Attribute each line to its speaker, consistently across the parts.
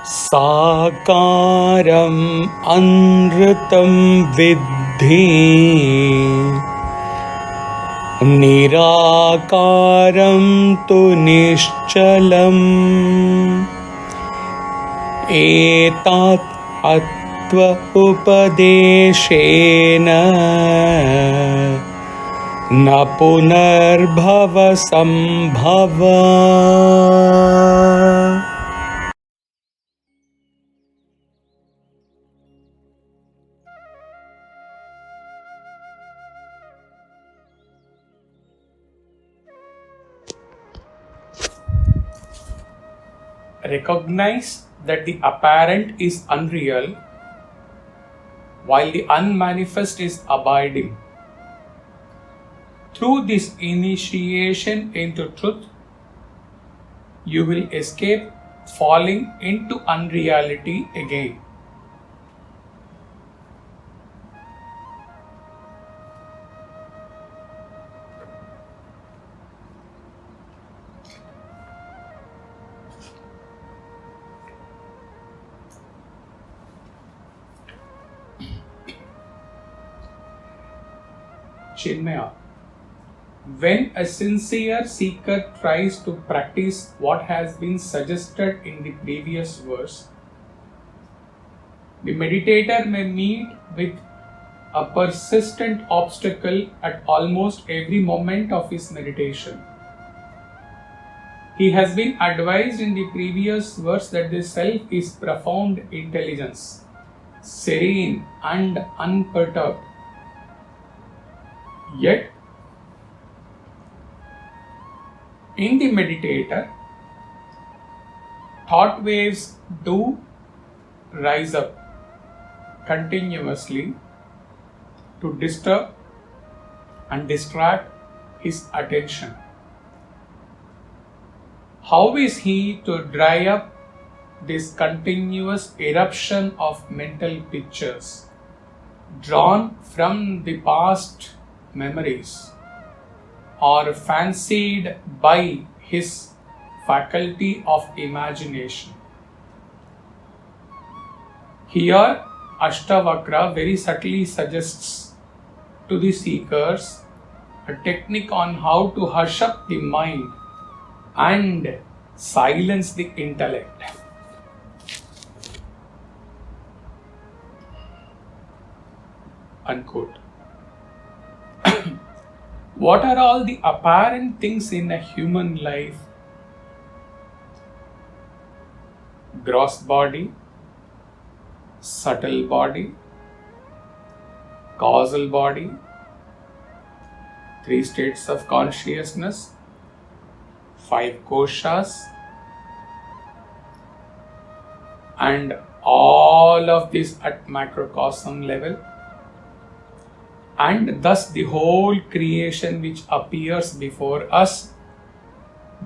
Speaker 1: sākāramanṛtaṃ viddhi nirākāraṃ tu niścalam etattattvopadeśena na punarbhavasaṃbhavaḥ. Recognize that the apparent is unreal while the unmanifest is abiding. Through this initiation into truth, you will escape falling into unreality again. Chinmaya. When a sincere seeker tries to practice what has been suggested in the previous verse, the meditator may meet with a persistent obstacle at almost every moment of his meditation. He has been advised in the previous verse that the self is profound intelligence, serene and unperturbed. Yet, in the meditator, thought waves do rise up continuously to disturb and distract his attention. How is he to dry up this continuous eruption of mental pictures drawn from the past memories or fancied by his faculty of imagination? Here, Ashtavakra very subtly suggests to the seekers a technique on how to hush up the mind and silence the intellect. Unquote. What are all the apparent things in a human life? Gross body, subtle body, causal body, 3 states of consciousness, 5 koshas, and all of this at macrocosm level, and thus the whole creation which appears before us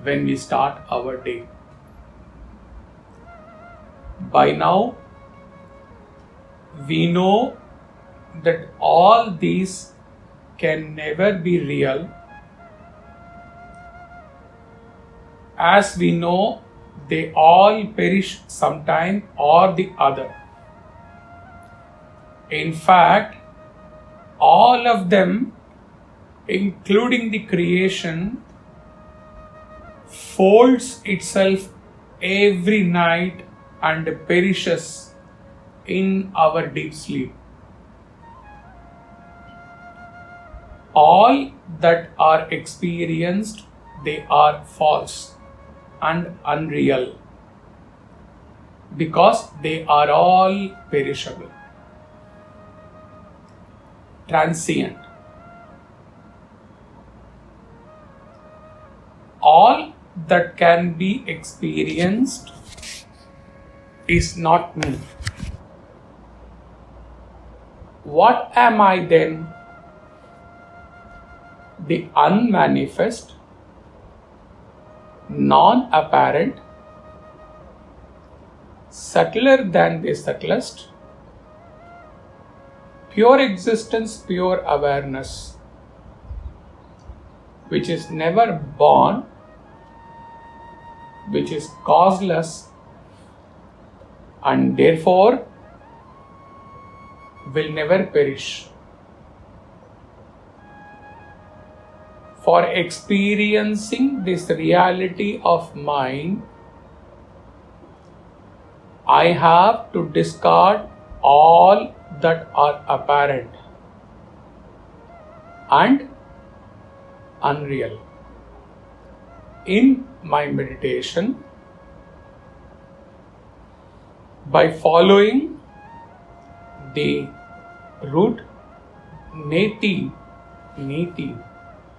Speaker 1: when we start our day. By now, we know that all these can never be real, as we know they all perish sometime or the other. In fact, all of them, including the creation, folds itself every night and perishes in our deep sleep. All that are experienced, they are false and unreal because they are all perishable, transient. All that can be experienced is not me. What am I then? The unmanifest, non-apparent, subtler than the subtlest, pure existence, pure awareness, which is never born, which is causeless and therefore will never perish. For experiencing this reality of mine, I have to discard all that are apparent and unreal. In my meditation, by following the root neti,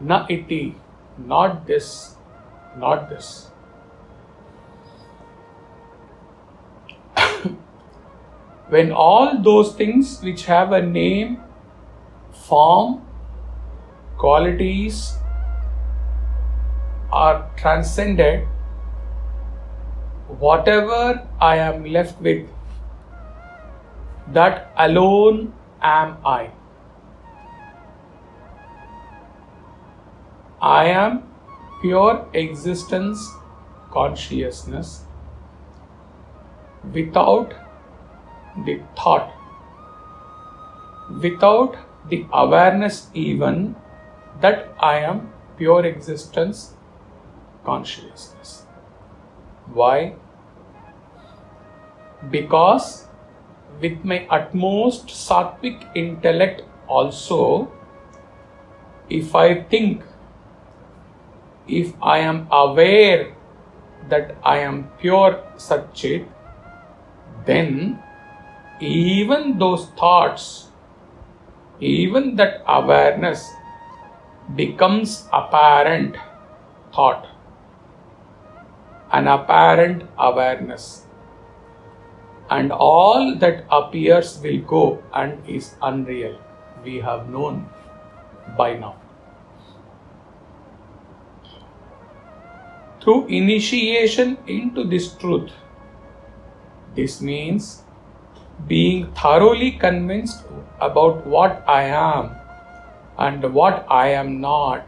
Speaker 1: na iti, not this, not this. When all those things which have a name, form, qualities are transcended, whatever I am left with, that alone am I. I am pure existence consciousness without the thought, without the awareness even that I am pure existence consciousness. Why? Because with my utmost sattvic intellect also, if I think, if I am aware that I am pure Satchit, then even those thoughts, even that awareness becomes apparent thought, an apparent awareness, and all that appears will go and is unreal. We have known by now. Through initiation into this truth, this means being thoroughly convinced about what I am and what I am not,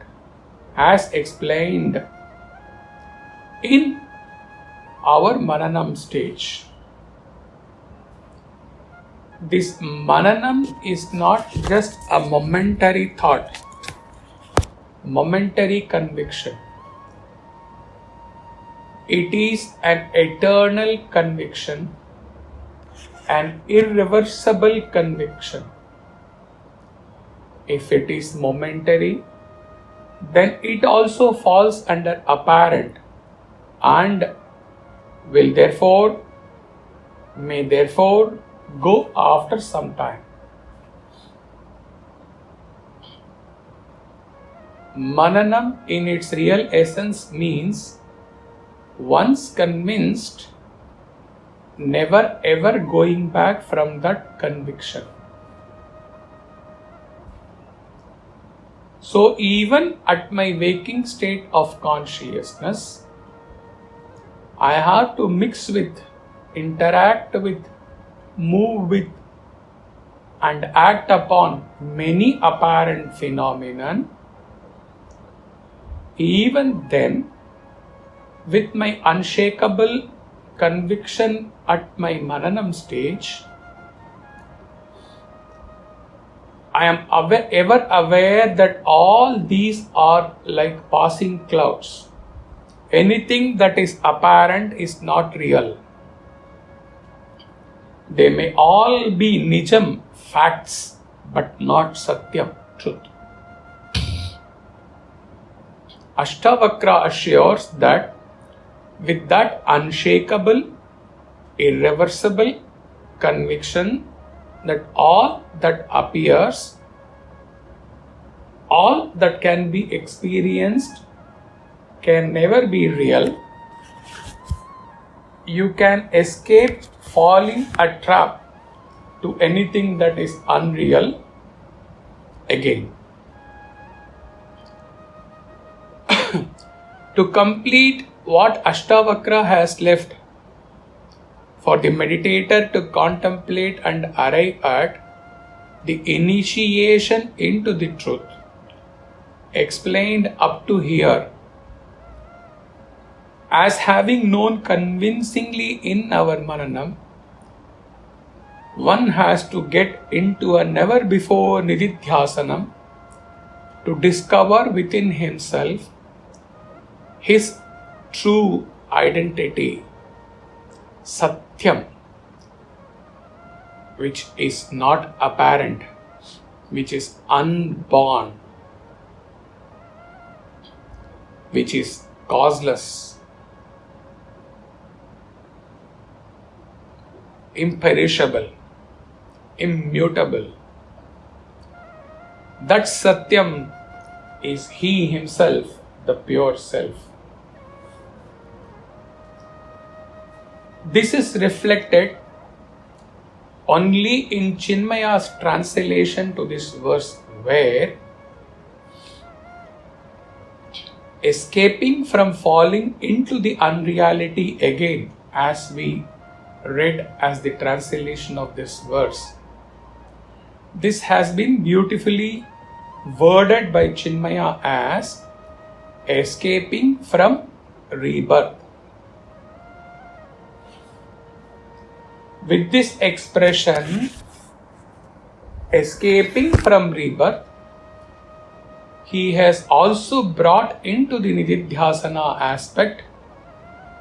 Speaker 1: as explained in our Mananam stage. This Mananam is not just a momentary thought, momentary conviction. It is an eternal conviction, an irreversible conviction. If it is momentary, then it also falls under apparent and will therefore, may therefore go after some time. Mananam in its real essence means once convinced, never ever going back from that conviction. So even at my waking state of consciousness, I have to mix with, interact with, move with, and act upon many apparent phenomena. Even then, with my unshakable conviction at my Mananam stage, I am ever aware that all these are like passing clouds. Anything that is apparent is not real. They may all be nijam, facts, but not satyam, truth. Ashtavakra assures that with that unshakable, irreversible conviction that all that appears, all that can be experienced can never be real, you can escape falling a trap to anything that is unreal again. To complete what Ashtavakra has left for the meditator to contemplate and arrive at the initiation into the truth, explained up to here, as having known convincingly in our Mananam one has to get into a never before nididhyasanam to discover within himself his true identity, Satyam, which is not apparent, which is unborn, which is causeless, imperishable, immutable. That Satyam is he himself, the pure self. This is reflected only in Chinmaya's translation to this verse, where escaping from falling into the unreality again, as we read as the translation of this verse, this has been beautifully worded by Chinmaya as escaping from rebirth. With this expression, escaping from rebirth, he has also brought into the nididhyasana aspect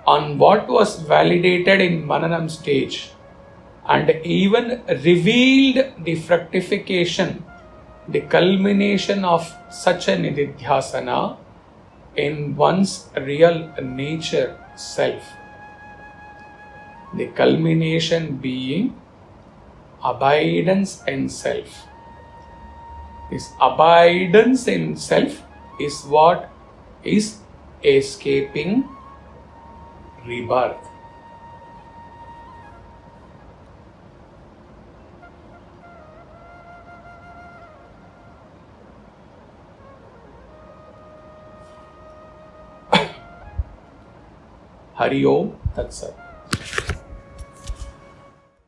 Speaker 1: on what was validated in Mananam stage, and even revealed the fructification, the culmination of such a nididhyasana in one's real nature self. The culmination being abidance in self. This abidance in self is what is escaping rebirth. Hari Om Tat Sat.